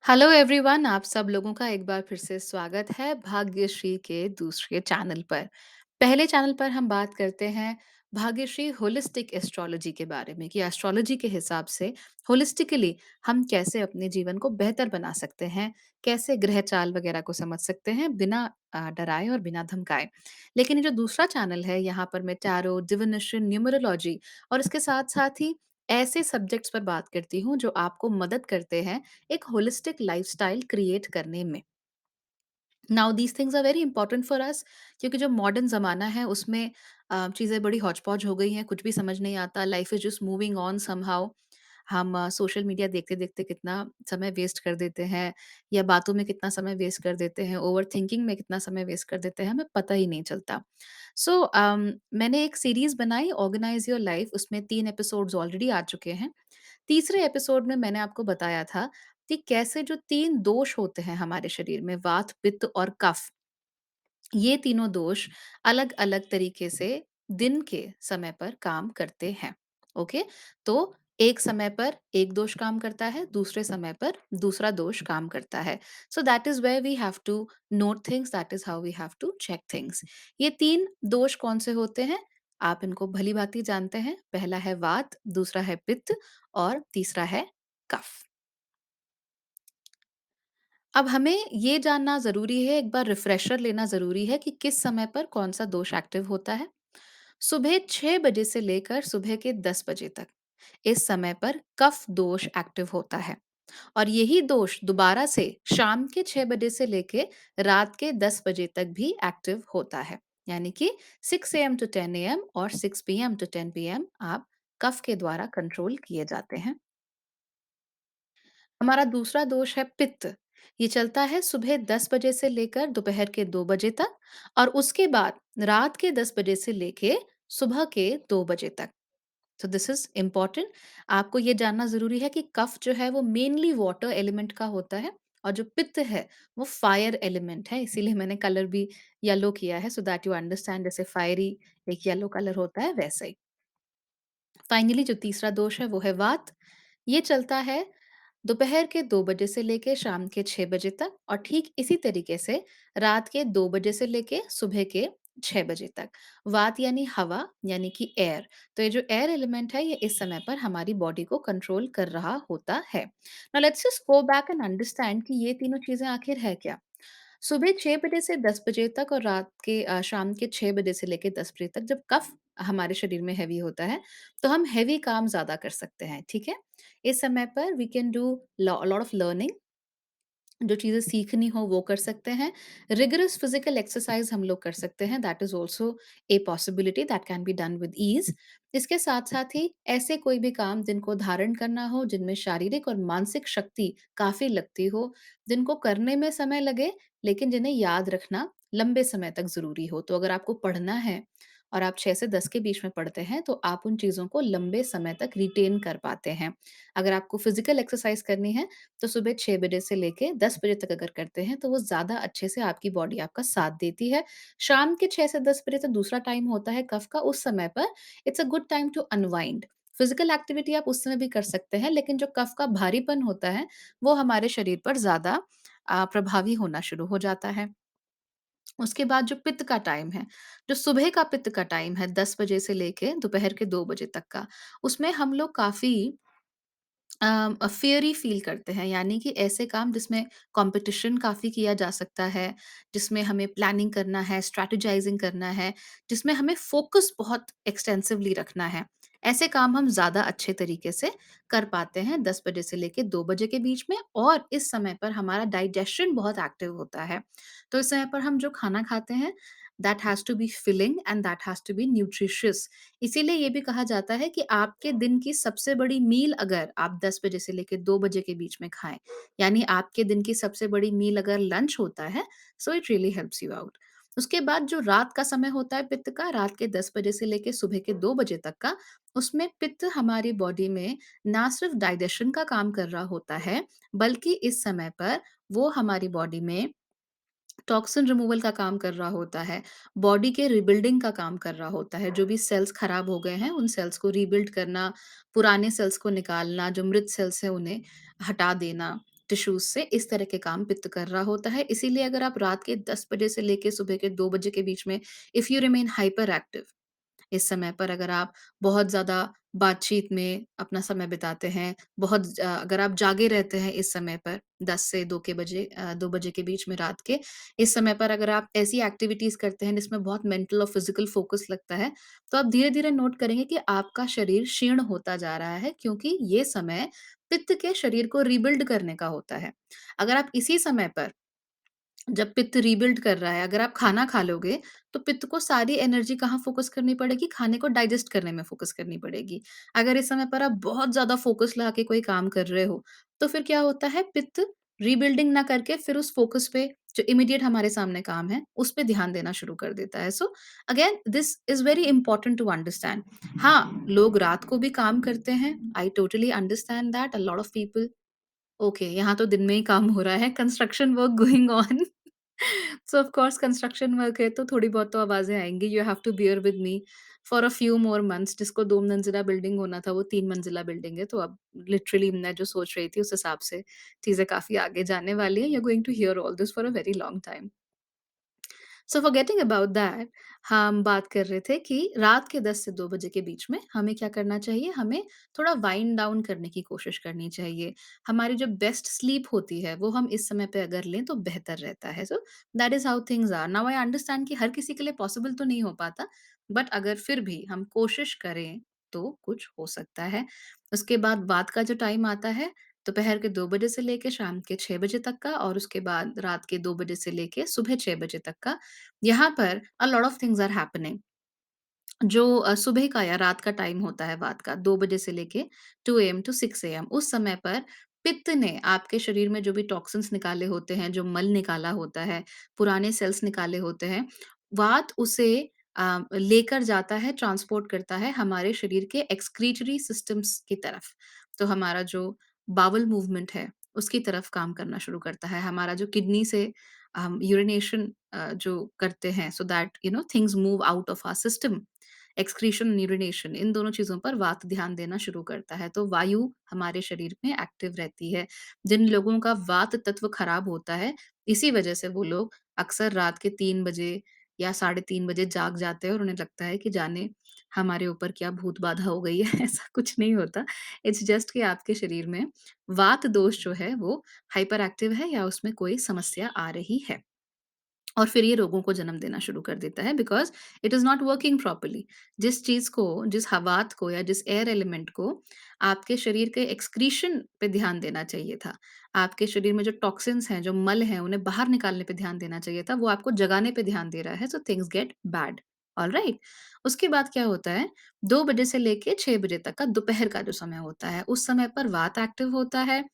Hello everyone, आप सब लोगों का एक बार फिर से स्वागत है भाग्यश्री के दूसरे चैनल पर। पहले चैनल पर हम बात करते हैं भाग्यश्री होलिस्टिक एस्ट्रोलॉजी के बारे में कि एस्ट्रोलॉजी के हिसाब से होलिस्टिकली हम कैसे अपने जीवन को बेहतर बना सकते हैं, कैसे ग्रह चाल वगैरह को समझ सकते हैं बिना डराए और बिना धमकाए। लेकिन ये जो दूसरा चैनल है, यहाँ पर मैं टैरो, डिविनेशन, न्यूमरोलॉजी और इसके साथ-साथ ही ऐसे सब्जेक्ट्स पर बात करती हूँ जो आपको मदद करते हैं एक होलिस्टिक लाइफस्टाइल क्रिएट करने में। Now these things are very important for us क्योंकि जो मॉडर्न ज़माना है उसमें चीज़ें बड़ी हौच-पौच हो गई हैं, कुछ भी समझ नहीं आता, life is just moving on somehow. हम सोशल मीडिया देखते-देखते कितना समय वेस्ट कर देते हैं या बातों में कितना समय वेस्ट कर देते हैं, ओवरथिंकिंग में कितना समय वेस्ट कर देते हैं, हमें पता ही नहीं चलता। सो मैंने एक सीरीज़ बनाई ऑर्गेनाइज़ योर लाइफ, उसमें 3 एपिसोड्स ऑलरेडी आ चुके हैं। तीसरे एपिसोड में मैंने आपको बताया था कि कैसे जो 3 दोष होते हैं हमारे शरीर में वात, पित्त और कफ, ये तीनों दोष अलग-अलग तरीके से दिन के समय पर काम करते हैं। ओके? तो एक समय पर एक दोष काम करता है, दूसरे समय पर दूसरा दोष काम करता है। So that is where we have to note things, that is how we have to check things. ये 3 दोष कौन-से होते हैं? आप इनको भली-भाँति जानते हैं। पहला है वात, दूसरा है पित्त और तीसरा है कफ। अब हमें ये जानना ज़रूरी है, एक बार रिफ्रेशर लेना ज़रूरी है कि किस समय पर कौन-सा दोष एक्टिव होता है। सुबह 6 बजे से लेकर सुबह के 10 बजे तक, इस समय पर कफ दोष एक्टिव होता है और यही दोष दोबारा से शाम के 6 बजे से लेके रात के 10 बजे तक भी एक्टिव होता है। यानी कि 6 एएम टू 10 एएम और 6 पीएम टू 10 पीएम आप कफ के द्वारा कंट्रोल किए जाते हैं। हमारा दूसरा दोष है पित्त। ये चलता है सुबह 10 बजे से लेकर दोपहर के 2 बजे तक और उसके बाद रात के 10 बजे से लेके सुबह के 2 बजे तक। तो दिस इज़ इम्पोर्टेंट। आपको ये जानना ज़रूरी है कि कफ जो है वो मेनली वाटर एलिमेंट का होता है और जो पित्त है वो फायर एलिमेंट है। इसीलिए मैंने कलर भी येलो किया है सो दैट यू अंडरस्टैंड, जैसे फायरी एक येलो कलर होता है वैसे ही। फाइनली जो तीसरा दोष है वो है वात। ये चलता है दोपहर के 2 बजे से लेके शाम के 6 बजे तक और ठीक इसी तरीके से रात के 2 बजे से लेके सुबह के 6 बजे तक। वात यानी हवा, यानी कि एयर। तो ये जो एयर एलिमेंट है ये इस समय पर हमारी बॉडी को कंट्रोल कर रहा होता है। Now let's just go back and understand कि ये तीनों चीज़ें आखिर है क्या? सुबह 6 बजे से 10 बजे तक और रात के शाम के 6 बजे से लेके 10 बजे तक जब कफ हमारे शरीर में हेवी होता है, तो हम हेवी काम ज़्यादा कर सकते हैं, ठीक है? इस समय पर we can do lot of learning, जो चीज़ें सीखनी हो वो कर सकते हैं। रिगरस फिज़िकल एक्सरसाइज़ हम लोग कर सकते हैं, that is also a possibility that can be done with ease. इसके साथ-साथ ही ऐसे कोई भी काम जिनको धारण करना हो, जिनमें शारीरिक और मानसिक शक्ति काफ़ी लगती हो, जिनको करने में समय लगे, लेकिन जिन्हें याद रखना लंबे समय तक ज़रूरी हो। तो अगर आपको पढ़ना है और आप 6 से 10 के बीच में पढ़ते हैं, तो आप उन चीज़ों को लंबे समय तक रिटेन कर पाते हैं। अगर आपको फिज़िकल एक्सरसाइज़ करनी है, तो सुबह 6 बजे से लेके 10 बजे तक अगर करते हैं, तो वो ज़्यादा अच्छे से आपकी बॉडी आपका साथ देती है। शाम के 6 से 10 बजे तक दूसरा टाइम होता है कफ का, उस समय पर it's a good time to unwind. Physical activity आप उस समय भी कर सकते हैं, लेकिन जो कफ का भारीपन होता है, वो हमारे शरीर पर ज़्यादा प्रभावी होना शुरू हो जाता है। उसके बाद जो पित्त का टाइम है, जो सुबह का पित्त का टाइम है 10 बजे से लेके दोपहर के 2 बजे तक का, उसमें हम लोग काफ़ी फ़ियरी फ़ील करते हैं, यानी कि ऐसे काम जिसमें कॉम्पिटिशन काफ़ी किया जा सकता है, जिसमें हमें प्लानिंग करना है, स्ट्रैटेजाइज़िंग करना है, जिसमें हमें फ़ोकस बहुत एक्सटेंसिवली रखना है। ऐसे काम हम ज़्यादा अच्छे तरीके से कर पाते हैं 10 बजे से लेके 2 बजे के बीच में और इस समय पर हमारा डाइजेशन बहुत एक्टिव होता है। तो इस समय पर हम जो खाना खाते हैं, that has to be filling and that has to be nutritious. इसीलिए ये भी कहा जाता है कि आपके दिन की सबसे बड़ी मील अगर आप 10 बजे से लेके 2 बजे के बीच में खाएँ, यानी आपके दिन की सबसे बड़ी मील अगर लंच होता है, so it really helps you out. उसके बाद जो रात का समय होता है पित्त का, रात के 10 बजे से लेके सुबह के 2 बजे तक का, उसमें पित्त हमारी बॉडी में ना सिर्फ डाइजेशन का काम कर रहा होता है, बल्कि इस समय पर वो हमारी बॉडी में टॉक्सिन रिमूवल का काम कर रहा होता है, बॉडी के रिबिल्डिंग का काम कर रहा होता है, जो भी सेल्स खराब हो गए हैं, उन सेल्स को रिबिल्ड करना, पुराने सेल्स को निकालना, जो मृत सेल्स हैं उन्हें हटा देना। टिश्यूज़ से इस तरह के काम पित्त कर रहा होता है। इसीलिए अगर आप रात के 10 बजे से लेके सुबह के 2 बजे के बीच में if you remain hyper active, इस समय पर अगर आप बहुत ज़्यादा बातचीत में अपना समय बिताते हैं, अगर आप जागे रहते हैं इस समय पर 10 से 2 बजे के बीच में रात के, इस समय पर अगर आप ऐसी एक्टिविटीज़ करते हैं जिसमें बहुत मेंटल और फिज़िकल फ़ोकस लगता है, तो आप धीरे-धीरे नोट करेंगे कि आपका शरीर क्षीण होता जा रहा है क्योंकि ये समय पित्त के शरीर को रीबिल्ड करने का होता है। अगर आप इसी समय पर जब पित्त रीबिल्ड कर रहा है, अगर आप खाना खा लोगे, तो पित्त को सारी एनर्जी कहाँ फ़ोकस करनी पड़ेगी? खाने को डाइजेस्ट करने में फ़ोकस करनी पड़ेगी। अगर इस समय पर आप बहुत ज़्यादा फ़ोकस लगा के कोई काम कर रहे हो, तो फिर क्या होता है, पित्त रीबिल्डिंग ना करके फिर उस फ़ोकस पे जो इमीडिएट हमारे सामने काम है, उस पे ध्यान देना शुरू कर देता है। So again this is very important to understand. हाँ, लोग रात को भी काम करते हैं। I totally understand that a lot of people okay, यहाँ तो दिन में ही काम हो रहा है, construction work going on. So of course construction work है तो थोड़ी बहुत तो आवाज़ें आएँगी, you have to bear with me for a few more months. जिसको 2 मंजिला बिल्डिंग होना था, वो 3 मंजिला बिल्डिंग है, तो अब लिटरली मैं जो सोच रही थी, उस हिसाब से चीज़ें काफ़ी आगे जाने वाली हैं। You are going to hear all this for a very long time. So forgetting about that, हम बात कर रहे थे कि रात के 10 से 2 बजे के बीच में हमें क्या करना चाहिए, हमें थोड़ा वाइंड डाउन करने की कोशिश करनी चाहिए। हमारी जो बेस्ट स्लीप होती है, वो हम इस समय पे अगर लें तो बेहतर रहता है। So that is how things are. Now I understand कि हर किसी के लिए पॉसिबल तो नहीं हो पाता, बट अगर फिर भी हम कोशिश करें, तो कुछ हो सकता है। उसके बाद का जो टाइम आता है, दोपहर के 2 बजे से लेके शाम के 6 बजे तक का, और उसके बाद रात के 2 बजे से लेके सुबह 6 बजे तक का। यहाँ पर a lot of things are happening. जो सुबह का या रात का टाइम होता है बात का 2 बजे से लेके 2 एएम टू 6 एएम, उस समय पर पित्त ने आपके शरीर में जो भी टॉक्सिन्स निकाले होते हैं, जो मल निकाला होता है, पुराने सेल्स निकाले होते हैं, वात उसे लेकर जाता है, ट्रांसपोर्ट करता है हमारे शरीर के एक्सक्रीटरी सिस्टम्स की तरफ। तो हमारा जो बावल मूवमेंट है, उसकी तरफ काम करना शुरू करता है। हमारा जो किडनी से हम यूरिनेशन जो करते हैं so that things move out of our system, excretion urination, इन दोनों चीज़ों पर वात ध्यान देना शुरू करता है, तो वायु हमारे शरीर में एक्टिव रहती है। जिन लोगों का वात तत्व खराब होता है, इसी वजह से वो लोग अक्सर रात के 3 बजे या साढ़े 3 बजे जाग जाते हैं और उन्हें लगता है कि जाने हमारे ऊपर क्या भूत बाधा हो गई है। ऐसा कुछ नहीं होता। इट्स जस्ट कि आपके शरीर में वात दोष जो है वो हाइपर एक्टिव है या उसमें कोई समस्या आ रही है। और फिर ये रोगों को जन्म देना शुरू कर देता है because it is not working properly. जिस चीज़ को, जिस हवात को या जिस एयर एलिमेंट को आपके शरीर के एक्सक्रीशन पे ध्यान देना चाहिए था, आपके शरीर में जो टॉक्सिन्स हैं, जो मल हैं, उन्हें बाहर निकालने पे ध्यान देना चाहिए था, वो आपको जगाने पे ध्यान दे रहा है, so things get bad. Alright? उसके बाद क्या होता है, 2 बजे से लेके 6 बजे तक का दोपहर का जो समय होता है, उस समय पर वात एक्टिव होता है।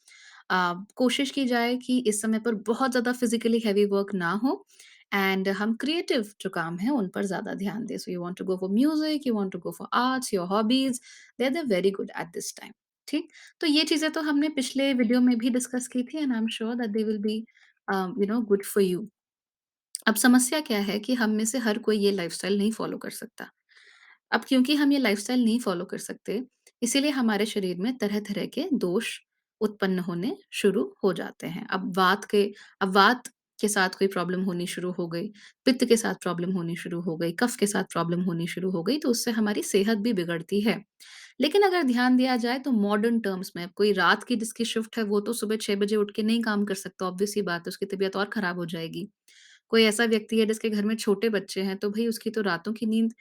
कोशिश की जाए कि इस समय पर बहुत ज़्यादा फिज़िकली हेवी वर्क ना हो एंड हम क्रिएटिव जो काम है उन पर ज़्यादा ध्यान दें। So you want to go for music, you want to go for arts, your hobbies, they are very good at this time. ठीक? तो ये चीज़ें तो हमने पिछले वीडियो में भी डिस्कस की थी and I am sure that they will be good for you. अब समस्या क्या है कि हम में से हर कोई ये लाइफ़स्टाइल नहीं फ़ॉलो कर सकता। अब क्योंकि हम ये लाइफ़स्टाइल नहीं फ़ॉलो कर सकते, इसीलिए हमारे शरीर में तरह-तरह के दोष उत्पन्न होने शुरू हो जाते हैं। अब वात के साथ कोई प्रॉब्लम होनी शुरू हो गई, पित्त के साथ प्रॉब्लम होनी शुरू हो गई, कफ के साथ प्रॉब्लम होनी शुरू हो गई, तो उससे हमारी सेहत भी बिगड़ती है। लेकिन अगर ध्यान दिया जाए तो मॉडर्न टर्म्स में कोई रात की जिसकी शिफ्ट है, वो तो सुबह 6 बजे उठ के नहीं काम कर सकता, ऑब्वियस सी बात है, उसकी तबीयत और खराब हो जाएगी। कोई ऐसा व्यक्ति है जिसके घर में छोटे बच्चे हैं, तो भई उसकी तो रातों की नींद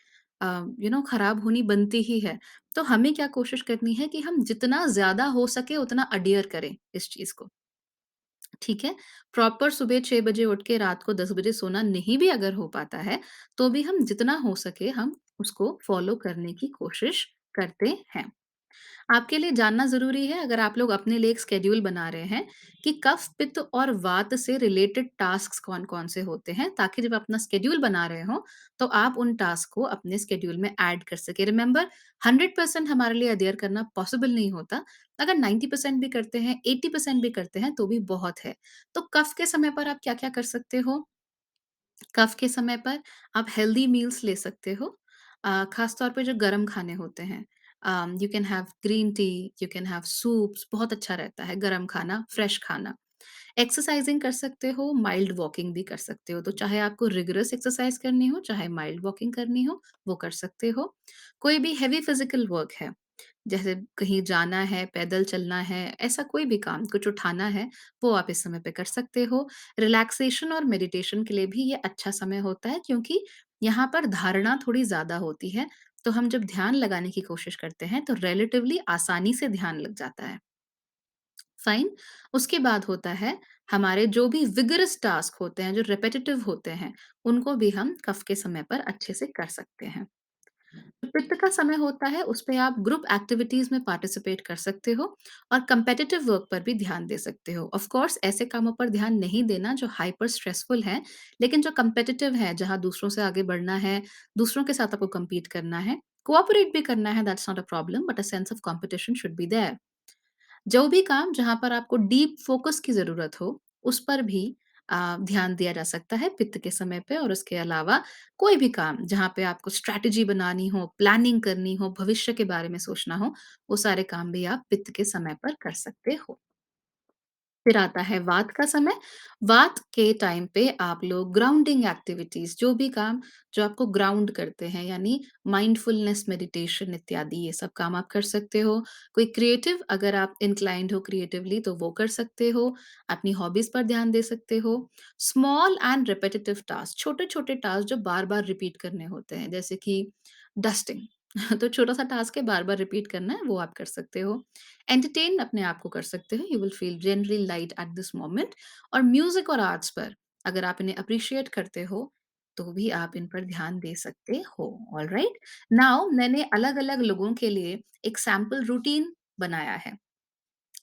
खराब होनी बनती ही है। तो हमें क्या कोशिश करनी है कि हम जितना ज़्यादा हो सके उतना अडियर करें इस चीज़ को, ठीक है? प्रॉपर सुबह 6 बजे उठ के रात को 10 बजे सोना नहीं भी अगर हो पाता है, तो भी हम जितना हो सके हम उसको फ़ॉलो करने की कोशिश करते हैं। आपके लिए जानना ज़रूरी है अगर आप लोग अपने लिए एक शेड्यूल बना रहे हैं कि कफ, पित्त और वात से रिलेटेड टास्क्स कौन-कौन से होते हैं, ताकि जब अपना शेड्यूल बना रहे हों, तो आप उन टास्क को अपने शेड्यूल में ऐड कर सकें। रिमेंबर 100% हमारे लिए अदियर करना पॉसिबल नहीं होता। अगर 90% भी करते हैं, 80% भी करते हैं, तो भी बहुत है। तो कफ के समय पर आप क्या-क्या कर सकते हो? कफ के समय पर आप हेल्दी मील्स ले सकते हो। ख़ास तौर पे जो गरम खाने होते हैं। You can have green tea, you can have soups, बहुत अच्छा रहता है, गरम खाना, फ्रेश खाना। एक्सरसाइज़िंग कर सकते हो, माइल्ड वॉकिंग भी कर सकते हो, तो चाहे आपको रिगरस एक्सरसाइज़ करनी हो, चाहे माइल्ड वॉकिंग करनी हो, वो कर सकते हो। कोई भी हेवी फिज़िकल वर्क है, जैसे कहीं जाना है, पैदल चलना है, ऐसा कोई भी काम, कुछ उठाना है, वो आप इस समय पे कर सकते हो। रिलैक्सेशन और मेडिटेशन के लिए भी ये अच्छा समय होता है, क्योंकि यहाँ पर धारणा थोड़ी ज़्यादा होती है, तो हम जब ध्यान लगाने की कोशिश करते हैं, तो रिलेटिवली आसानी से ध्यान लग जाता है। फाइन। उसके बाद होता है हमारे जो भी विगरस टास्क होते हैं, जो रिपेटिटिव होते हैं, उनको भी हम कफ के समय पर अच्छे से कर सकते हैं। जो पित्त का समय होता है, उस पे आप ग्रुप एक्टिविटीज में पार्टिसिपेट कर सकते हो और कंपेटिटिव वर्क पर भी ध्यान दे सकते हो। ऑफ कोर्स ऐसे कामों पर ध्यान नहीं देना जो हाइपर स्ट्रेसफुल है, लेकिन जो कंपेटिटिव है, जहां दूसरों से आगे बढ़ना है, दूसरों के साथ आपको compete करना है, कोऑपरेट भी करना है, that's not a problem, but a sense of competition should be there. जो भी काम जहाँ पर आपको डीप फ़ोकस की ज़रूरत हो, उस पर भी ध्यान दिया जा सकता है पित्त के समय पे, और उसके अलावा कोई भी काम जहाँ पे आपको स्ट्रैटेजी बनानी हो, प्लानिंग करनी हो, भविष्य के बारे में सोचना हो, वो सारे काम भी आप पित्त के समय पर कर सकते हो। फिर आता है वात का समय। वात के टाइम पे आप लोग ग्राउंडिंग एक्टिविटीज़, जो भी काम जो आपको ग्राउंड करते हैं, यानी माइंडफुलनेस, मेडिटेशन इत्यादि, ये सब काम आप कर सकते हो। कोई क्रिएटिव, अगर आप इंक्लाइंड हो क्रिएटिवली, तो वो कर सकते हो। अपनी हॉबीज़ पर ध्यान दे सकते हो। स्मॉल एंड रिपिटिटिव टास्क, छोटे-छोटे टास्क जो बार-बार रिपीट करने होते हैं, जैसे कि डस्टिंग तो छोटा-सा टास्क है, बार-बार रिपीट करना है, वो आप कर सकते हो। एंटरटेन अपने आप को कर सकते हो, you will feel generally light at this moment. और म्यूजिक और आर्ट्स पर अगर आप इन्हें अप्रिशिएट करते हो, तो भी आप इन पर ध्यान दे सकते हो। All right. नाउ मैंने अलग अलग लोगों के लिए एक सैम्पल रूटीन बनाया है।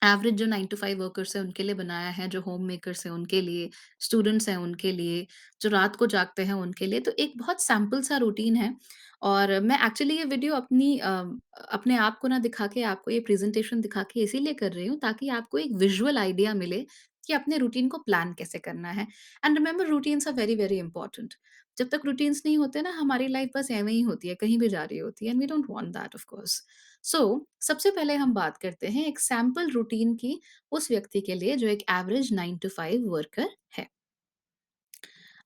एवरेज जो 9 टू 5 वर्कर्स हैं उनके लिए बनाया है, जो होम मेकर्स हैं उनके लिए, स्टूडेंट्स हैं उनके लिए, जो रात को जागते हैं उनके लिए। तो एक बहुत सैंपल सा रूटीन है, और मैं एक्चुअली ये वीडियो अपने आप को ना दिखा के, आपको ये प्रेज़ेंटेशन दिखा के इसीलिए कर रही हूँ, ताकि आपको एक विजुअल आइडिया मिले कि अपने रूटीन को प्लान कैसे करना है। And remember, routines are very, very important. जब तक रूटीन्स नहीं होते ना, हमारी लाइफ बस एवें ही होती है, कहीं भी जा रही होती है, and we don't want that of course. So सबसे पहले हम बात करते हैं एक सैंपल रूटीन की, उस व्यक्ति के लिए जो एक एवरेज 9 टू 5 वर्कर है।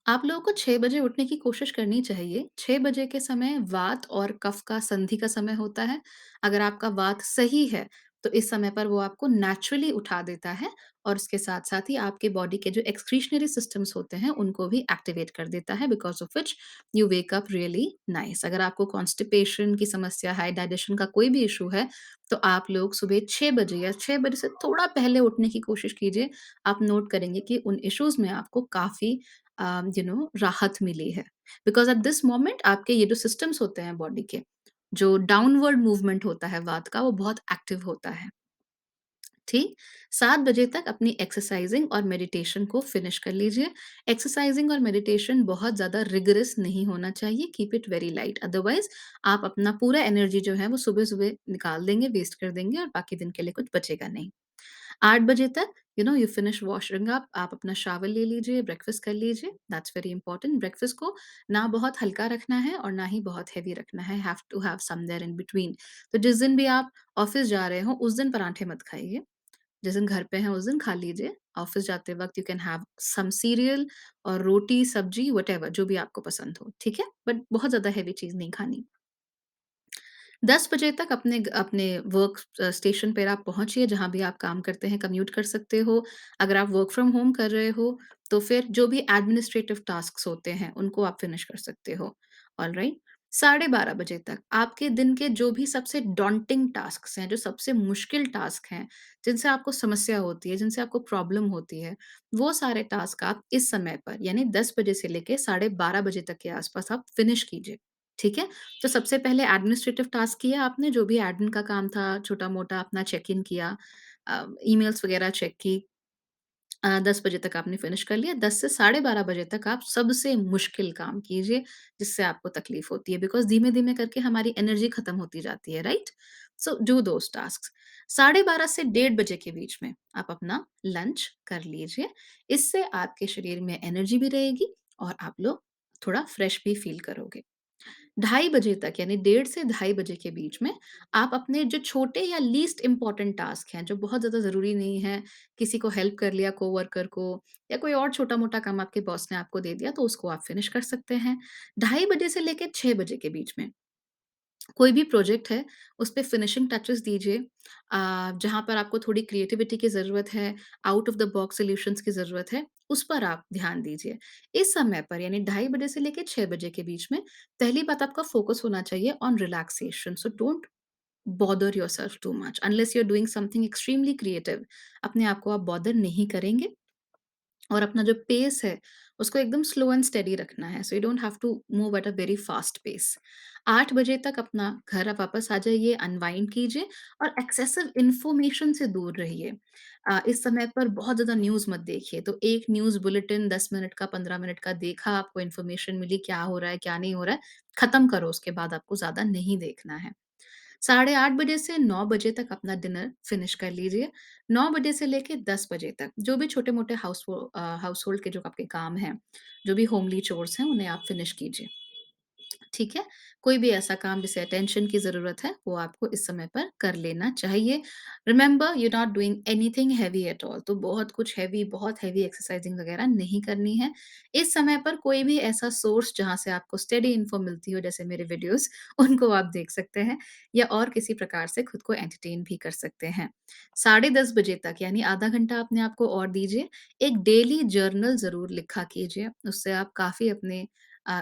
आप लोगों को 6 बजे उठने की कोशिश करनी चाहिए। 6 बजे के समय वात और कफ का संधि का समय होता है। अगर आपका वात सही है, तो इस समय पर वो आपको नेचुरली उठा देता है, और उसके साथ-साथ ही आपके बॉडी के जो एक्सक्रीशनरी सिस्टम्स होते हैं, उनको भी एक्टिवेट कर देता है, because of which you wake up really nice. अगर आपको कॉन्स्टिपेशन की समस्या है, डाइजेशन का कोई भी इश्यू है, तो आप लोग सुबह 6 बजे या 6 बजे से थोड़ा पहले उठने की कोशिश कीजिए। आप नोट करेंगे कि उन इश्यूज़ में आपको काफ़ी राहत मिली है। बिकॉज़ एट दिस मोमेंट आपके ये जो सिस्टम्स होते हैं बॉडी के, जो डाउनवर्ड मूवमेंट होता है वात का, वो बहुत एक्टिव होता है। ठीक? 7 बजे तक अपनी एक्सरसाइज़िंग और मेडिटेशन को फिनिश कर लीजिए। एक्सरसाइज़िंग और मेडिटेशन बहुत ज़्यादा रिगरस नहीं होना चाहिए, keep it very light, otherwise आप अपना पूरा एनर्जी जो है वो सुबह-सुबह निकाल देंगे, वेस्ट कर देंगे, और बाकी दिन के लिए कुछ बचेगा नहीं। 8 बजे तक यू फिनिश वॉशिंग अप, आप अपना शावर ले लीजिए, ब्रेकफ़ास्ट कर लीजिए, दैट्स वेरी इंपोर्टेंट। ब्रेकफ़ास्ट को ना बहुत हल्का रखना है और ना ही बहुत हेवी रखना है, have to have somewhere in between. तो जिस दिन भी आप ऑफ़िस जा रहे हो, उस दिन पराठे मत खाइए। जिस दिन घर पे हैं, उस दिन खा लीजिए। ऑफ़िस जाते वक़्त you can have some cereal और रोटी, सब्ज़ी, व्हाटएवर जो भी आपको पसंद हो, ठीक है? बट बहुत ज़्यादा हेवी चीज़ नहीं खानी। 10 बजे तक अपने वर्क स्टेशन पर आप पहुँचिए, जहाँ भी आप काम करते हैं, कम्यूट कर सकते हो। अगर आप वर्क फ्रॉम होम कर रहे हो, तो फिर जो भी एडमिनिस्ट्रेटिव टास्क्स होते हैं, उनको आप फिनिश कर सकते हो। ऑलराइट? साढ़े 12 बजे तक आपके दिन के जो भी सबसे डॉन्टिंग टास्क्स हैं, जो सबसे मुश्किल टास्क हैं, जिनसे आपको समस्या होती है, जिनसे आपको प्रॉब्लम होती है, वो सारे टास्क आप इस समय पर, यानी 10 बजे से लेके साढ़े 12 बजे तक के आस-पास आप फिनिश कीजिए। ठीक है? तो सबसे पहले एडमिनिस्ट्रेटिव टास्क किया आपने, जो भी एडमिन का काम था, छोटा-मोटा अपना चेक इन किया, ईमेल्स वगैरह चेक की। 10 बजे तक आपने फिनिश कर लिया। 10 से साढ़े 12 बजे तक आप सबसे मुश्किल काम कीजिए, जिससे आपको तकलीफ होती है, बिकॉज़ धीमे-धीमे करके हमारी एनर्जी खत्म होती जाती है, right? So do those tasks. साढ़े 12 से डेढ़ बजे के बीच में आप अपना लंच कर लीजिए। इससे आपके शरीर में एनर्जी भी रहेगी, और आप लोग थोड़ा फ्रेश भी फ़ील करोगे। ढाई बजे तक यानी डेढ़ से ढाई बजे के बीच में आप अपने जो छोटे या लीस्ट इम्पोर्टेंट टास्क हैं, जो बहुत ज़्यादा ज़रूरी नहीं है, किसी को हेल्प कर लिया कोवर्कर को या कोई और छोटा-मोटा काम आपके बॉस ने आपको दे दिया, तो उसको आप फिनिश कर सकते हैं। ढाई बजे से लेके 6 बजे के बीच में कोई भी प्रोजेक्ट है, उस पे फिनिशिंग टचेस दीजिए। जहाँ पर आपको थोड़ी क्रिएटिविटी की ज़रूरत है, out of the box solutions की ज़रूरत है, उस पर आप ध्यान दीजिए। इस समय पर यानी ढाई बजे से लेके 6 बजे के बीच में, पहली बात आपका फ़ोकस होना चाहिए on relaxation. So don't bother yourself too much unless you are doing something extremely creative. अपने आप को आप बॉदर नहीं करेंगे और अपना जो पेस है, उसको एकदम स्लो एंड स्टेडी रखना है। So you don't have to move at a very fast pace. 8 बजे तक अपना घर आप वापस आ जाइए, अनवाइंड कीजिए और एक्सेसिव इन्फॉर्मेशन से दूर रहिए। इस समय पर बहुत ज़्यादा न्यूज़ मत देखिए। तो एक न्यूज़ बुलेटिन 10 मिनट का, 15 मिनट का देखा, आपको इन्फॉर्मेशन मिली, क्या हो रहा है, क्या नहीं हो रहा है, खत्म करो, उसके बाद आपको ज़्यादा नहीं देखना है। साढ़े 8 बजे से 9 बजे तक अपना डिनर फिनिश कर लीजिए। 9 बजे से लेके 10 बजे तक जो भी छोटे-मोटे हाउसहोल्ड के जो आपके काम हैं, जो भी होमली चोर्स हैं, उन्हें आप फिनिश कीजिए। ठीक है? कोई भी ऐसा काम जिसे अटेंशन की ज़रूरत है, वो आपको इस समय पर कर लेना चाहिए। Remember you are not doing anything heavy at all. तो बहुत हेवी एक्सरसाइज़िंग वगैरह नहीं करनी है। इस समय पर कोई भी ऐसा सोर्स जहाँ से आपको स्टेडी इन्फो मिलती हो जैसे मेरे वीडियोज़ उनको आप देख सकते हैं या और किसी प्रकार से खुद को एंटरटेन भी कर सकते हैं। साढ़े 10 बजे तक यानी आधा घंटा अपने आप को और दीजिए। एक डेली जर्नल ज़रूर लिखा कीजिए। उससे आप काफ़ी अपने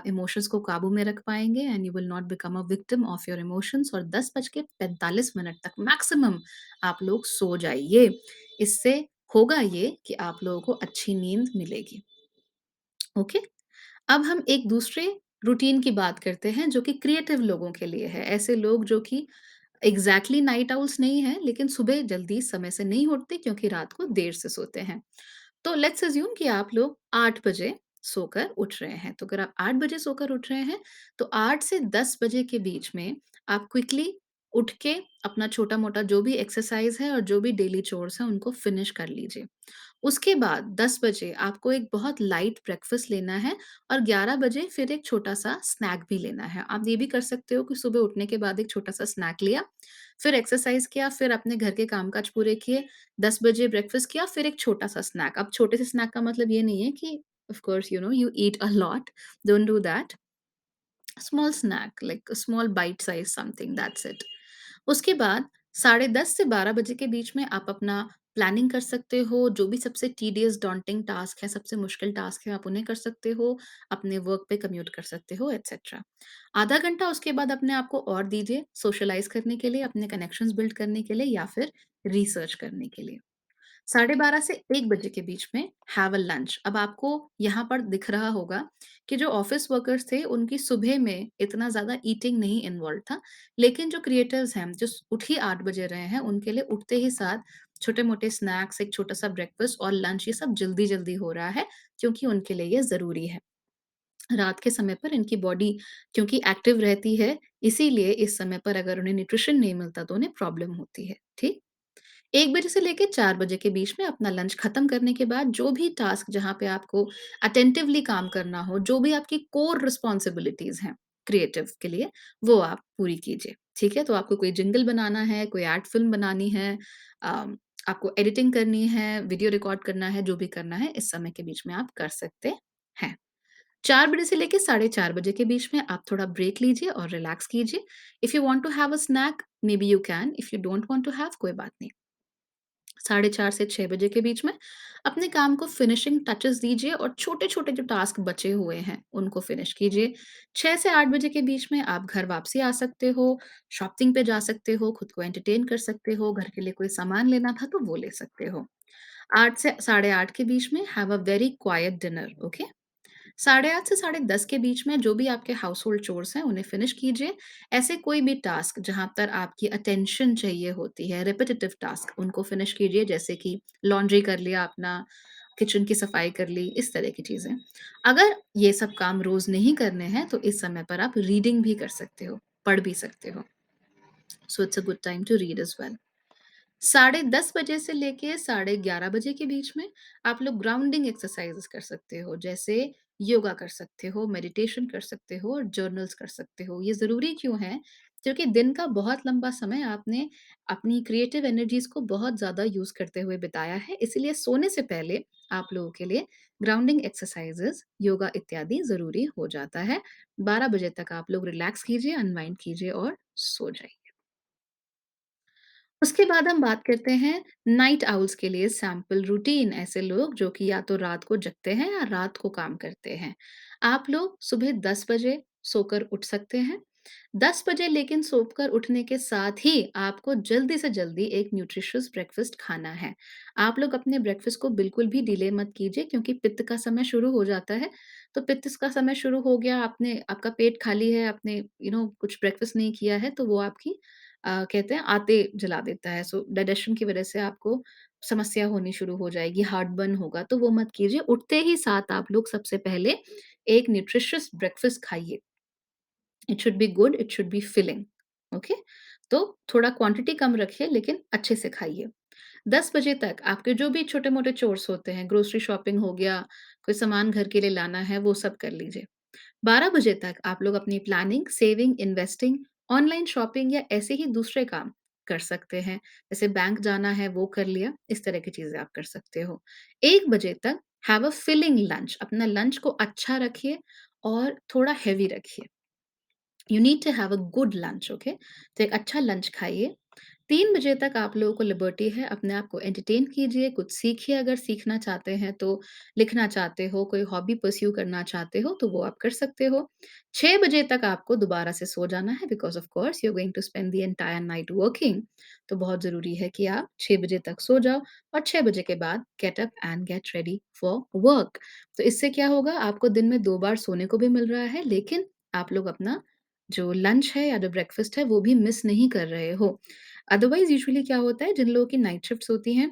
इमोशंस को काबू में रख पाएँगे and you will not become a victim of your emotions और 10 बज के 45 मिनट तक मैक्सिमम आप लोग सो जाइए। इससे होगा ये कि आप लोगों को अच्छी नींद मिलेगी। ओके? अब हम एक दूसरे रूटीन की बात करते हैं जो कि क्रिएटिव लोगों के लिए है। ऐसे लोग जो कि एग्ज़ैक्टली नाइट आउल्स नहीं हैं, लेकिन सुबह जल्दी समय से नहीं उठते क्योंकि रात को देर से सोते हैं। तो लेट्स अज़्यूम कि आप लोग 8 बजे सोकर उठ रहे हैं। तो अगर आप 8 बजे सोकर उठ रहे हैं, तो 8 से 10 बजे के बीच में आप क्विकली उठ के अपना छोटा-मोटा जो भी एक्सरसाइज़ है और जो भी डेली चोर्स हैं, उनको फिनिश कर लीजिए। उसके बाद 10 बजे आपको एक बहुत लाइट ब्रेकफ़ास्ट लेना है और 11 बजे फिर एक छोटा-सा स्नैक भी लेना है। आप ये भी कर सकते हो कि सुबह उठने के बाद एक छोटा-सा स्नैक लिया, फिर एक्सरसाइज़ किया, फिर अपने घर के काम-काज पूरे किए, 10 बजे ब्रेकफ़ास्ट किया, फिर एक छोटा-सा स्नैक। अब छोटे से स्नैक का मतलब ये नहीं है कि of course you know you eat a lot, don't do that. Small snack like small bite size something that's it. उसके बाद साढ़े 10 से 12 बजे के बीच में आप अपना प्लानिंग कर सकते हो, जो भी सबसे टीडियस डॉन्टिंग टास्क है, सबसे मुश्किल टास्क है, आप उन्हें कर सकते हो, अपने वर्क पे कम्यूट कर सकते हो, एटसेट्रा। आधा घंटा उसके बाद अपने आप को और दीजिए सोशलाइज़ करने के लिए, अपने कनेक्शंस बिल्ड करने के लिए या फिर रिसर्च करने के लिए। साढ़े 12 से 1 बजे के बीच में हैव अ लंच। अब आपको यहाँ पर दिख रहा होगा कि जो ऑफ़िस वर्कर्स थे, उनकी सुबह में इतना ज़्यादा ईटिंग नहीं इन्वॉल्व था। लेकिन जो क्रिएटर्स हैं, जो उठ ही 8 बजे रहे हैं, उनके लिए उठते ही साथ छोटे-मोटे स्नैक्स, एक छोटा-सा ब्रेकफ़ास्ट और लंच ये सब जल्दी-जल्दी हो रहा है, क्योंकि उनके लिए ये ज़रूरी है। रात के समय पर इनकी बॉडी क्योंकि एक्टिव रहती है, इसीलिए इस समय पर अगर उन्हें न्यूट्रिशन नहीं मिलता, तो उन्हें प्रॉब्लम होती है। ठीक? 1 बजे से लेके 4 बजे के बीच में अपना लंच खत्म करने के बाद जो भी टास्क जहाँ पे आपको अटेंटिवली काम करना हो, जो भी आपकी कोर रिस्पॉन्सिबिलिटीज़ हैं क्रिएटिव के लिए, वो आप पूरी कीजिए। ठीक है? तो आपको कोई जिंगल बनाना है, कोई एड फ़िल्म बनानी है, अम, आपको एडिटिंग करनी है, वीडियो रिकॉर्ड करना है, जो भी करना है, इस समय के बीच में आप कर सकते हैं। 4 बजे से लेके साढ़े 4 बजे के बीच में आप थोड़ा ब्रेक लीजिए और रिलैक्स कीजिए। If you want to have a snack, maybe you can, if you don't want to have, कोई बात नहीं। साढ़े 4 से 6 बजे के बीच में अपने काम को फिनिशिंग टचेस दीजिए और छोटे-छोटे जो टास्क बचे हुए हैं, उनको फिनिश कीजिए। 6 से 8 बजे के बीच में आप घर वापसी आ सकते हो, शॉपिंग पे जा सकते हो, खुद को एंटरटेन कर सकते हो, घर के लिए कोई सामान लेना था तो वो ले सकते हो। 8 से साढ़े 8 के बीच में have a very quite dinner, okay? साढ़े 8 से साढ़े 10 के बीच में जो भी आपके हाउसहोल्ड चोर्स हैं, उन्हें फिनिश कीजिए। ऐसे कोई भी टास्क जहाँ पर आपकी अटेंशन चाहिए होती है, रिपिटिटिव टास्क, उनको फिनिश कीजिए, जैसे कि लॉन्ड्री कर लिया अपना, किचन की सफाई कर ली, इस तरह की चीज़ें। अगर ये सब काम रोज़ नहीं करने हैं, तो इस समय पर आप रीडिंग भी कर सकते हो, पढ़ भी सकते हो। So it's a good time to read as well. साढ़े 10 बजे से लेके साढ़े 11 बजे के बीच में आप लोग ग्राउंडिंग एक्सरसाइज़ेज़ कर सकते हो। जैसे योगा कर सकते हो, मेडिटेशन कर सकते हो और जर्नल्स कर सकते हो। ये ज़रूरी क्यों है? क्योंकि दिन का बहुत लंबा समय आपने अपनी क्रिएटिव एनर्जीज़ को बहुत ज़्यादा यूज़ करते हुए बिताया है, इसलिए सोने से पहले आप लोगों के लिए ग्राउंडिंग एक्सरसाइज़ेज़, योगा इत्यादि ज़रूरी हो जाता है। 12 बजे तक आप लोग रिलैक्स कीजिए, अनवाइंड कीजिए और सो जाइए। उसके बाद हम बात करते हैं नाइट आउल्स के लिए सैंपल रूटीन ऐसे लोग जो कि या तो रात को जगते हैं या रात को काम करते हैं। आप लोग सुबह 10 बजे सोकर उठ सकते हैं। 10 बजे लेकिन सोकर उठने के साथ ही आपको जल्दी से जल्दी एक न्यूट्रिशियस ब्रेकफ़ास्ट खाना है। आप लोग अपने ब्रेकफ़ास्ट को बिल्कुल भी डिले मत कीजिए क्योंकि पित्त का समय शुरू हो जाता है। तो पित्त का समय शुरू हो गया, आपने आपका पेट खाली है, आपने कुछ ब्रेकफ़ास्ट नहीं किया है तो वो आपकी कहते हैं आते जला देता है। सो डाइजेशन की वज़ह से आपको समस्या होनी शुरू हो जाएगी, हार्टबर्न होगा, तो वो मत कीजिए। उठते ही साथ आप लोग सबसे पहले एक न्यूट्रिशियस ब्रेकफ़ास्ट खाइए। It should be good, it should be filling, okay? तो थोड़ा क्वांटिटी कम रखिए लेकिन अच्छे से खाइए। 10 बजे तक आपके जो भी छोटे-मोटे चोर्स होते हैं, ग्रोसरी शॉपिंग हो गया, कोई सामान घर के लिए लाना है, वो सब कर लीजिए। 12 बजे तक आप लोग अपनी planning, saving, investing, online shopping या ऐसे ही दूसरे काम कर सकते हैं। जैसे बैंक जाना है वो कर लिया, इस तरह की चीज़ें आप कर सकते हो। 1 बजे तक हैव अ फिलिंग लंच, अपना लंच को अच्छा रखिए और थोड़ा हेवी रखिए। You need to have a good lunch, okay? तो एक अच्छा लंच खाइए। 3 बजे तक आप लोगों को लिबर्टी है, अपने आप को एंटरटेन कीजिए, कुछ सीखिए अगर सीखना चाहते हैं तो, लिखना चाहते हो, कोई हॉबी परस्यू करना चाहते हो तो वो आप कर सकते हो। 6 बजे तक आपको दोबारा से सो जाना है because of course you are going to spend the entire night working. तो बहुत ज़रूरी है कि आप 6 बजे तक सो जाओ और 6 बजे के बाद get up and get ready for work. तो इससे क्या होगा, आपको दिन में 2 बार सोने को भी मिल रहा है लेकिन आप लोग अपना जो लंच है या जो ब्रेकफ़ास्ट है वो भी मिस नहीं कर रहे हो। अदरवाइज़ यूजुअली क्या होता है, जिन लोगों की नाइट शिफ्ट्स होती हैं,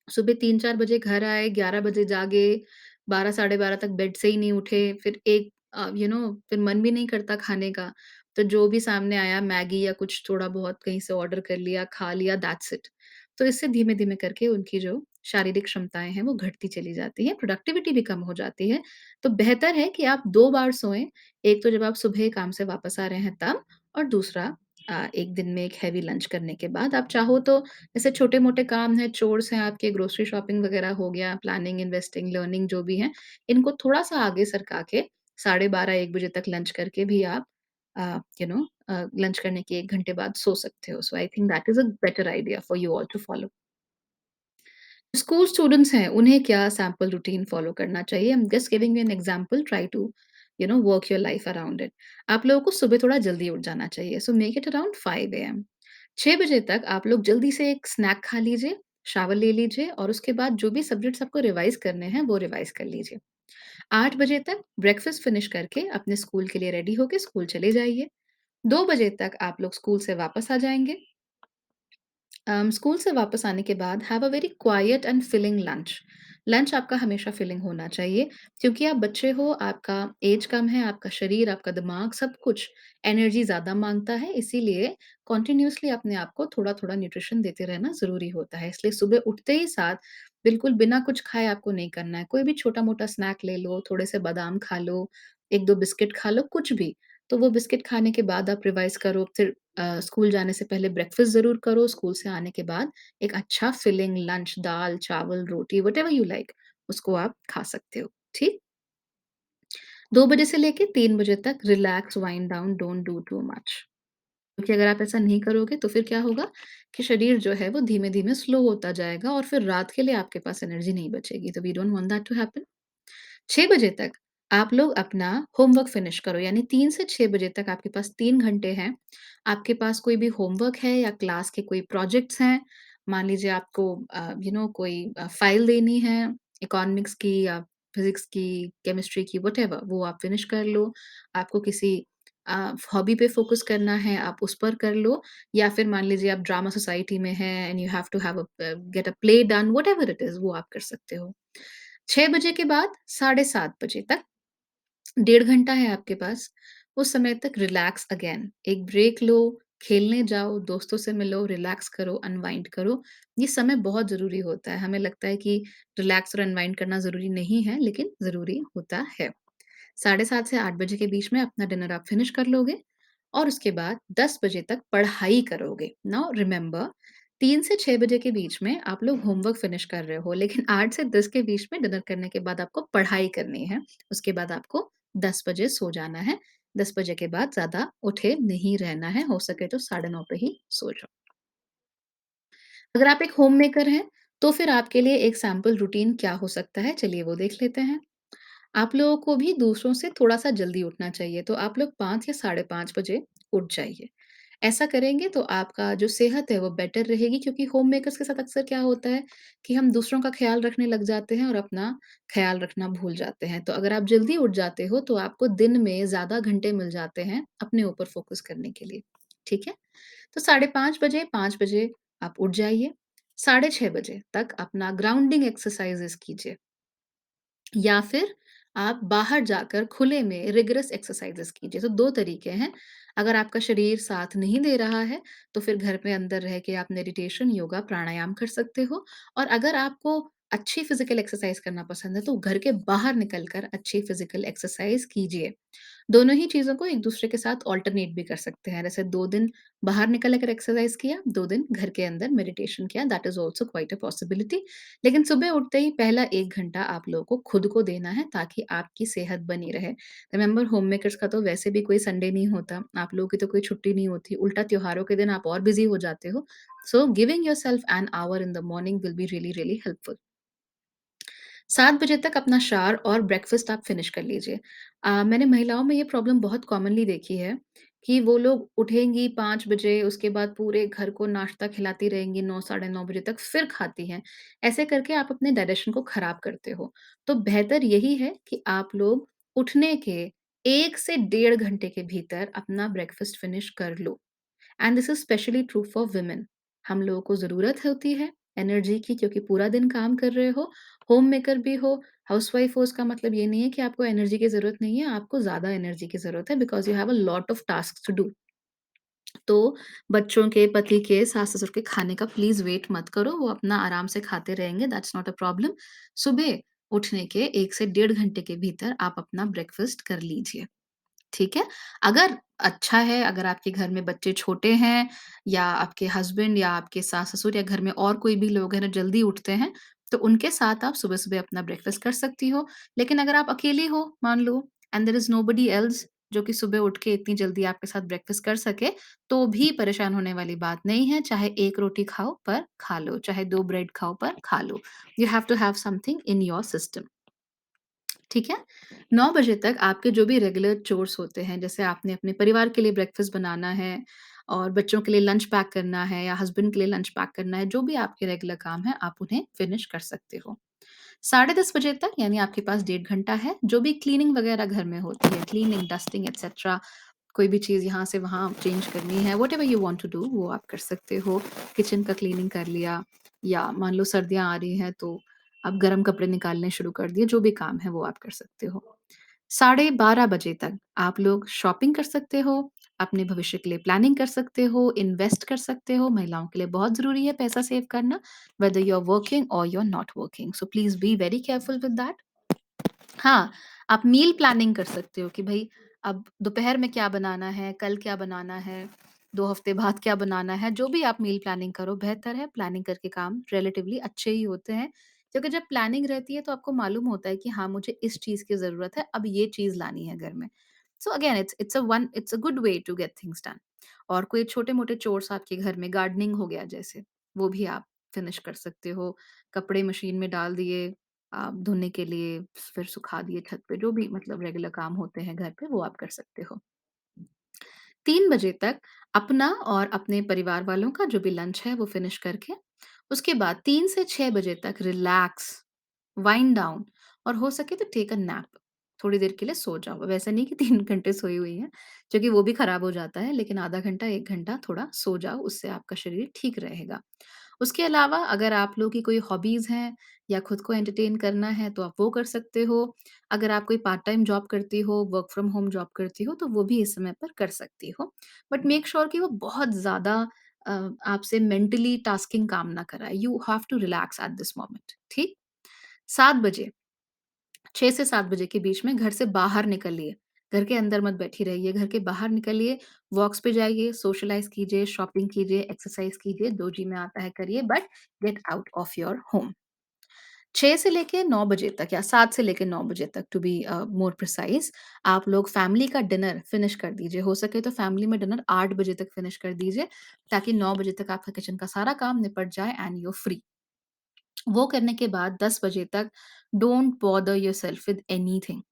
सुबह 3-4 बजे घर आए, 11 बजे जागे, 12 साढ़े 12 तक बेड से ही नहीं उठे, फिर फिर मन भी नहीं करता खाने का, तो जो भी सामने आया मैगी या कुछ थोड़ा बहुत कहीं से ऑर्डर कर लिया, खा लिया, दैट्स इट। तो इससे धीमे-धीमे करके उनकी जो शारीरिक क्षमताएँ हैं, वो घटती चली जाती हैं, प्रोडक्टिविटी भी कम हो जाती है। तो बेहतर है कि आप 2 बार सोएँ, एक तो जब आप सुबह काम से वापस आ रहे हैं तब, और दूसरा एक दिन में एक हेवी लंच करने के बाद। आप चाहो तो जैसे छोटे-मोटे काम हैं, चोर्स हैं आपके, ग्रोसरी शॉपिंग वगैरह हो गया, प्लानिंग, इन्वेस्टिंग, लर्निंग जो भी हैं, इनको थोड़ा-सा आगे सरका के साढ़े 12-1 बजे तक लंच करके भी आप लंच करने के 1 घंटे बाद सो सकते हो। So I think that is a better idea for you all to follow. School students हैं, उन्हें क्या सैंपल रूटीन फ़ॉलो करना चाहिए? I am just giving you an example, try to work your life around it. आप लोगों को सुबह थोड़ा जल्दी उठ जाना चाहिए, so make it around 5 AM. 6 बजे तक आप लोग जल्दी से एक स्नैक खा लीजिए, शावर ले लीजिए और उसके बाद जो भी सब्जेक्ट्स आपको रिवाइज़ करने हैं, वो रिवाइज़ कर लीजिए। 8 बजे तक ब्रेकफ़ास्ट फ़िनिश करके अपने स्कूल के लिए रेडी होके स्कूल चले जाइए। 2 बजे तक आप लोग स्कूल से वापस आ जाएँगे। स्कूल से वापस आने के बाद have a very quiet and filling lunch. Lunch आपका हमेशा फिलिंग होना चाहिए क्योंकि आप बच्चे हो, आपका एज कम है, आपका शरीर, आपका दिमाग सब कुछ एनर्जी ज़्यादा माँगता है, इसीलिए कंटिन्यूअसली अपने आप को थोड़ा-थोड़ा न्यूट्रिशन देते रहना ज़रूरी होता है। इसलिए सुबह उठते ही साथ बिल्कुल बिना कुछ खाए आपको नहीं करना है। कोई भी छोटा-मोटा स्नैक ले लो, थोड़े से बादाम खा लो, 1-2 बिस्किट खा लो, कुछ भी। तो वो बिस्किट खाने के बाद आप रिवाइज़ करो, फिर स्कूल जाने से पहले ब्रेकफ़ास्ट ज़रूर करो, स्कूल से आने के बाद एक अच्छा फिलिंग लंच, दाल, चावल, रोटी व्हाटएवर यू लाइक उसको आप खा सकते हो, ठीक? 2 बजे से लेके 3 बजे तक relax, wind down, don't do too much. क्योंकि अगर आप ऐसा नहीं करोगे तो फिर क्या होगा कि शरीर जो है वो धीमे-धीमे स्लो होता जाएगा और फिर रात के लिए आपके पास एनर्जी नहीं बचेगी, तो we don't want that to happen. 6 बजे तक आप लोग अपना होमवर्क फिनिश करो, यानी 3 से 6 बजे तक आपके पास 3 घंटे हैं। आपके पास कोई भी होमवर्क है या क्लास के कोई प्रोजेक्ट्स हैं, मान लीजिए आपको कोई फाइल देनी है इकोनॉमिक्स की या फिज़िक्स की, केमिस्ट्री की, व्हाटएवर वो आप फिनिश कर लो। आपको किसी हॉबी पे फ़ोकस करना है, आप उस पर कर लो, या फिर मान लीजिए आप ड्रामा सोसाइटी में हैं and you have to have get a play done, whatever it is वो आप कर सकते हो। 6 बजे के बाद साढ़े 7 बजे तक 1.5 घंटा है आपके पास, उस समय तक रिलैक्स अगेन, एक ब्रेक लो, खेलने जाओ, दोस्तों से मिलो, रिलैक्स करो, अनवाइंड करो। ये समय बहुत ज़रूरी होता है। हमें लगता है कि रिलैक्स और अनवाइंड करना ज़रूरी नहीं है, लेकिन ज़रूरी होता है। साढ़े 7 से 8 बजे के बीच में अपना डिनर आप फिनिश कर लोगे और उसके बाद 10 बजे तक पढ़ाई करोगे। नाउ रिमेंबर 3 से 6 बजे के बीच में आप लोग होमवर्क फिनिश कर रहे हो, लेकिन 8 से 10 के बीच में डिनर करने के बाद आपको पढ़ाई करनी है। उसके बाद आपको 10 बजे सो जाना है। 10 बजे के बाद ज़्यादा उठे नहीं रहना है, हो सके तो साढ़े 9 पे ही सो जाओ। अगर आप एक होम मेकर हैं, तो फिर आपके लिए एक सैंपल रूटीन क्या हो सकता है, चलिए वो देख लेते हैं। आप लोगों को भी दूसरों से थोड़ा-सा जल्दी उठना चाहिए, तो आप लोग 5 या साढ़े 5 बजे उठ जाइए। ऐसा करेंगे तो आपका जो सेहत है वो बेटर रहेगी, क्योंकि होम मेकर्स के साथ अक्सर क्या होता है कि हम दूसरों का ख़्याल रखने लग जाते हैं और अपना ख़्याल रखना भूल जाते हैं। तो अगर आप जल्दी उठ जाते हो तो आपको दिन में ज़्यादा घंटे मिल जाते हैं अपने ऊपर फ़ोकस करने के लिए, ठीक है? तो साढ़े 5 बजे, 5 बजे आप उठ जाइए। साढ़े 6 बजे तक अपना ग्राउंडिंग एक्सरसाइज़ेज़ कीजिए। या फिर आप बाहर जाकर खुले में रिगरस एक्सरसाइजेस कीजिए। तो 2 तरीके हैं। अगर आपका शरीर साथ नहीं दे रहा है, तो फिर घर में अंदर रह के आप मेडिटेशन, योगा, प्राणायाम कर सकते हो। और अगर आपको अच्छी फिज़िकल एक्सरसाइज़ करना पसंद है, तो घर के बाहर निकल कर अच्छी फिज़िकल एक्सरसाइज़ कीजिए। दोनों ही चीज़ों को एक-दूसरे के साथ अल्टरनेट भी कर सकते हैं। जैसे 2 दिन बाहर निकल कर एक्सरसाइज़ किया, 2 दिन घर के अंदर मेडिटेशन किया, that is also quite a possibility. लेकिन सुबह उठते ही पहला 1 घंटा आप लोगों को खुद को देना है, ताकि आपकी सेहत बनी रहे। रिमेंबर होम मेकर्स का तो वैसे भी कोई संडे नहीं होता, आप लोगों की तो कोई छुट्टी नहीं होती, उल्टा त्योहारों के दिन आप और बिज़ी हो जाते हो। So giving yourself an hour in the morning will be really, really helpful. 7 बजे तक अपना शावर और ब्रेकफ़ास्ट आप फ़िनिश कर लीजिए। मैंने महिलाओं में ये प्रॉब्लम बहुत कॉमनली देखी है कि वो लोग उठेंगी 5 बजे, उसके बाद पूरे घर को नाश्ता खिलाती रहेंगी 9 साढ़े 9 बजे तक, फिर खाती हैं। ऐसे करके आप अपने डाइजेशन को ख़राब करते हो। तो बेहतर यही है कि आप लोग उठने के 1 से डेढ़ घंटे के भीतर अपना ब्रेकफ़ास्ट फ़िनिश कर लो। And this is specially true for women. हम लोगों को ज़रूरत होती है एनर्जी की, क्योंकि पूरा दिन काम कर रहे हो, होम मेकर भी हो, हाउसवाइफ हो, इसका मतलब ये नहीं है कि आपको एनर्जी की ज़रूरत नहीं है, आपको ज़्यादा एनर्जी की ज़रूरत है, because you have a lot of tasks to do. तो बच्चों के, पति के, सास-ससुर के खाने का प्लीज़ वेट मत करो, वो अपना आराम से खाते रहेंगे, दैट्स नॉट अ प्रॉब्लम। सुबह उठने के 1 से डेढ़ घंटे के भीतर आप अपना ब्रेकफ़ास्ट कर लीजिए। ठीक है? अगर अच्छा है, अगर आपके घर में बच्चे छोटे हैं या आपके हस्बैंड या आपके सास-ससुर या घर में और कोई भी लोग हैं जो जल्दी उठते हैं, तो उनके साथ आप सुबह-सुबह अपना ब्रेकफ़ास्ट कर सकती हो। लेकिन अगर आप अकेली हो, मान लो, and there is nobody else जो कि सुबह उठ के इतनी जल्दी आपके साथ ब्रेकफ़ास्ट कर सके, तो भी परेशान होने वाली बात नहीं है। चाहे 1 रोटी खाओ पर खा लो, चाहे 2 ब्रेड खाओ पर खा लो। You have to have something in your system. ठीक है? 9 बजे तक आपके जो भी रेगुलर चोर्स होते हैं, जैसे आपने अपने परिवार के लिए ब्रेकफ़ास्ट बनाना है और बच्चों के लिए लंच पैक करना है या हस्बैंड के लिए लंच पैक करना है, जो भी आपके रेगुलर काम हैं, आप उन्हें फ़िनिश कर सकते हो। साढ़े 10 बजे तक यानी आपके पास डेढ़ घंटा है, जो भी क्लीनिंग वगैरह घर में होती है, क्लीनिंग, डस्टिंग एटसेट्रा, कोई भी चीज़ यहाँ से वहाँ चेंज करनी है, whatever you want to do वो आप कर सकते हो। किचन का क्लीनिंग कर लिया या मान लो सर्दियाँ आ रही हैं तो आप गरम कपड़े निकालने शुरू कर दिए, जो भी काम है वो आप कर सकते हो। साढ़े 12 बजे तक आप लोग शॉपिंग कर सकते हो, अपने भविष्य के लिए प्लानिंग कर सकते हो, इन्वेस्ट कर सकते हो। महिलाओं के लिए बहुत ज़रूरी है पैसा सेव करना, whether you are working or you are not working. So please be very careful with that. हाँ, आप मील प्लानिंग कर सकते हो कि भई अब दोपहर में क्या बनाना है, कल क्या बनाना है, 2 हफ्ते बाद क्या बनाना है, जो भी आप मील प्लानिंग करो बेहतर है, प्लानिंग करके काम रिलेटिवली अच्छे ही होते हैं। क्योंकि जब प्लानिंग रहती है तो आपको मालूम होता है कि हाँ, मुझे इस चीज़ की ज़रूरत है, अब ये चीज़ लानी है घर में। So again it's a good way to get things done. और कोई छोटे-मोटे चोर्स आपके घर में गार्डनिंग हो गया जैसे, वो भी आप फिनिश कर सकते हो। कपड़े मशीन में डाल दिए धोने के लिए, फिर सुखा दिए छत पे, जो भी मतलब रेगुलर काम होते हैं घर पे, वो आप कर सकते हो। 3 बजे तक अपना और अपने परिवार वालों का जो भी लंच है, वो फिनिश करके, उसके बाद 3 से 6 बजे तक रिलैक्स, वाइंड डाउन और हो सके तो टेक अ नैप। थोड़ी देर के लिए सो जाओ। वैसे नहीं कि 3 घंटे सोई हुई हैं, क्योंकि वो भी खराब हो जाता है, लेकिन आधा घंटा, 1 घंटा थोड़ा सो जाओ, उससे आपका शरीर ठीक रहेगा। उसके अलावा अगर आप लोगों की कोई हॉबीज़ हैं या खुद को एंटरटेन करना है तो आप वो कर सकते हो। अगर आप कोई पार्ट टाइम जॉब करती हो, वर्क फ्रॉम होम जॉब करती हो तो वो भी इस समय पर कर सकती हो। बट मेक श्योर कि वो बहुत ज़्यादा अ, आपसे मेंटली टास्किंग काम ना कराए। You have to relax at this moment, ठीक? 7 बजे 6 से 7 बजे के बीच में घर से बाहर निकलिए। घर के अंदर मत बैठी रहिए, घर के बाहर निकलिए, वॉक्स पे जाइए, सोशलाइज़ कीजिए, शॉपिंग कीजिए, एक्सरसाइज़ कीजिए, जो जी में आता है करिए but get out of your home. 6 से लेके 9 बजे तक या 7 से लेके 9 बजे तक टू बी मोर प्रिसाइज़ आप लोग फैमिली का डिनर फिनिश कर दीजिए। हो सके तो फैमिली में डिनर 8 बजे तक फिनिश कर दीजिए, ताकि 9 बजे तक आपका किचन का सारा काम निपट जाए एंड यू आर फ्री। वो करने के बाद 10 बजे तक don't bother yourself with anything.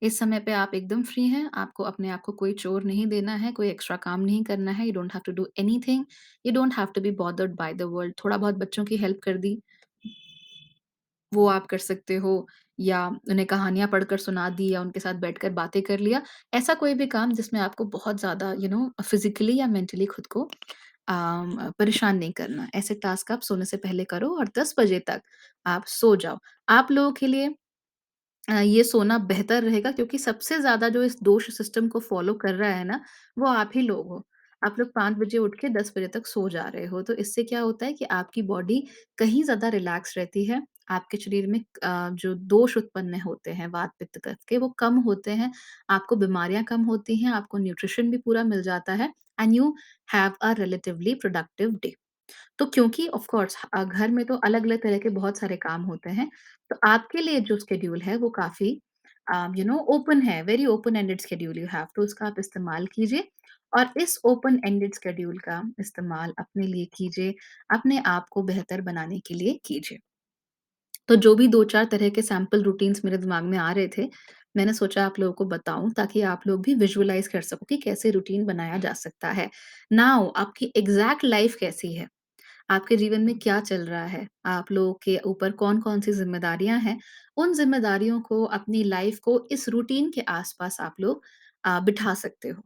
इस समय पे आप एकदम फ्री हैं, आपको अपने आप को कोई चोर नहीं देना है, कोई एक्स्ट्रा काम नहीं करना है, you don't have to do anything, you don't have to be bothered by the world. थोड़ा बहुत बच्चों की हेल्प कर दी, वो आप कर सकते हो या उन्हें कहानियाँ पढ़कर सुना दी या उनके साथ बैठकर बातें कर लिया। ऐसा कोई भी काम जिसमें आपको बहुत ज़्यादा फिज़िकली या मेंटली खुद को परेशान नहीं करना। ऐसे टास्क आप सोने से पहले करो और 10 बजे तक आप सो जाओ। आप लोगों के लिए ये सोना बेहतर रहेगा क्योंकि सबसे ज़्यादा जो इस दोष सिस्टम को फ़ॉलो कर रहा है ना, वो आप ही लोग हो। आप लोग 5 बजे उठ के 10 बजे तक सो जा रहे हो, तो इससे क्या होता है कि आपकी बॉडी कहीं ज़्यादा रिलैक्स रहती है। आपके शरीर में जो दोष उत्पन्न होते हैं वात-पित्त कफ के, वो कम होते हैं। आपको बीमारियाँ कम होती हैं, आपको न्यूट्रिशन भी पूरा मिल जाता है and you have a relatively productive day. तो क्योंकि ऑफ कोर्स घर में तो अलग-अलग तरह के बहुत सारे काम होते हैं, तो आपके लिए जो शेड्यूल है वो काफ़ी ओपन है, very open ended schedule you have तो उसका आप इस्तेमाल कीजिए और इस ओपन एंडेड शेड्यूल का इस्तेमाल अपने लिए कीजिए, अपने आप को बेहतर बनाने के लिए कीजिए। तो जो भी 2-4 तरह के सैंपल रूटीन्स मेरे दिमाग में आ रहे थे, मैंने सोचा आप लोगों को बताऊँ ताकि आप लोग भी विजुअलाइज़ कर सको कि कैसे रूटीन बनाया जा सकता है। नाउ आपकी एग्ज़ैक्ट लाइफ़ कैसी है? आपके जीवन में क्या चल रहा है? आप लोगों के ऊपर कौन-कौन सी ज़िम्मेदारियाँ हैं? उन ज़िम्मेदारियों को, अपनी लाइफ़ को इस रूटीन के आस-पास आप लोग बिठा सकते हो,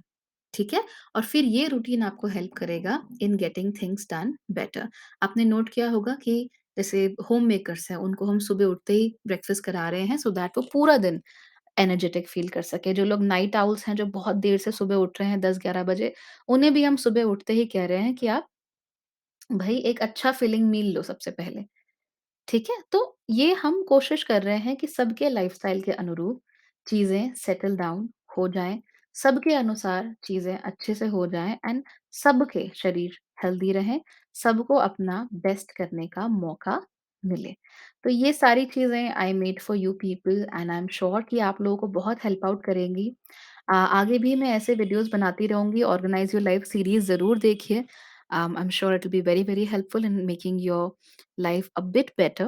ठीक है? और फिर ये रूटीन आपको हेल्प करेगा in getting things done better. आपने नोट किया होगा कि जैसे होम मेकर्स हैं, उनको हम सुबह उठते ही ब्रेकफ़ास्ट करा रहे हैं सो दैट वो पूरा दिन एनर्जेटिक फ़ील कर सकें। जो लोग नाइट आउल्स हैं, जो बहुत देर से सुबह उठ रहे हैं 10-11 बजे, उन्हें भी हम सुबह उठते ही कह रहे हैं कि आप भई एक अच्छा फिलिंग मील लो सबसे पहले, ठीक है? तो ये हम कोशिश कर रहे हैं कि सबके लाइफ़स्टाइल के अनुरूप चीज़ें सेटल डाउन हो जाएँ, सबके अनुसार चीज़ें अच्छे से हो जाएँ एंड सबके शरीर हेल्दी रहें, सबको अपना बेस्ट करने का मौका मिले। तो ये सारी चीज़ें I made for you people and I am sure कि आप लोगों को बहुत हेल्प आउट करेंगी। आगे भी मैं ऐसे वीडियोज़ बनाती रहूँगी, ऑर्गनाइज़ योर लाइफ सीरीज़ ज़रूर देखिए। I'm sure it will be very, very helpful in making your life a bit better.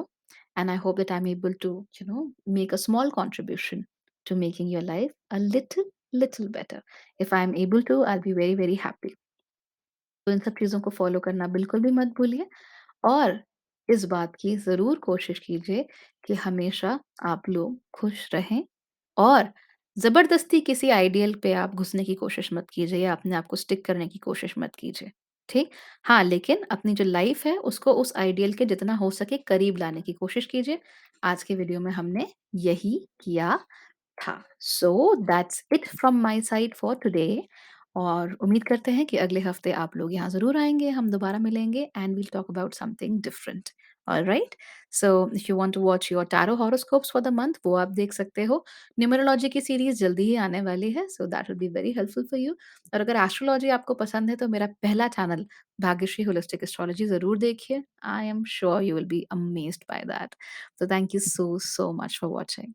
And I hope that I'm able to, make a small contribution to making your life a little, little better. If I'm able to, I'll be very, very happy. तो इन सब चीज़ों को follow करना बिल्कुल भी मत भूलिए और इस बात की ज़रूर कोशिश कीजिए कि हमेशा आप लोग खुश रहें और ज़बरदस्ती किसी आइडियल पे आप घुसने की कोशिश मत कीजिए या अपने आप को स्टिक करने की कोशिश मत कीजिए, ठीक? हाँ, लेकिन अपनी जो लाइफ़ है उसको उस आइडियल के जितना हो सके करीब लाने की कोशिश कीजिए। आज के वीडियो में हमने यही किया था। So that's it from my side for today और उम्मीद करते हैं कि अगले हफ्ते आप लोग यहाँ ज़रूर आएँगे, हम दोबारा मिलेंगे and we'll talk about something different. Alright? So if you want to watch your tarot horoscopes for the month वो आप देख सकते हो। न्यूमरोलॉजी की सीरीज़ जल्दी ही आने वाली है, so that will be very helpful for you. और अगर एस्ट्रोलॉजी आपको पसंद है तो मेरा पहला चैनल भाग्यश्री होलिस्टिक एस्ट्रोलॉजी ज़रूर देखिए। I am sure you will be amazed by that. So thank you so, so much for watching.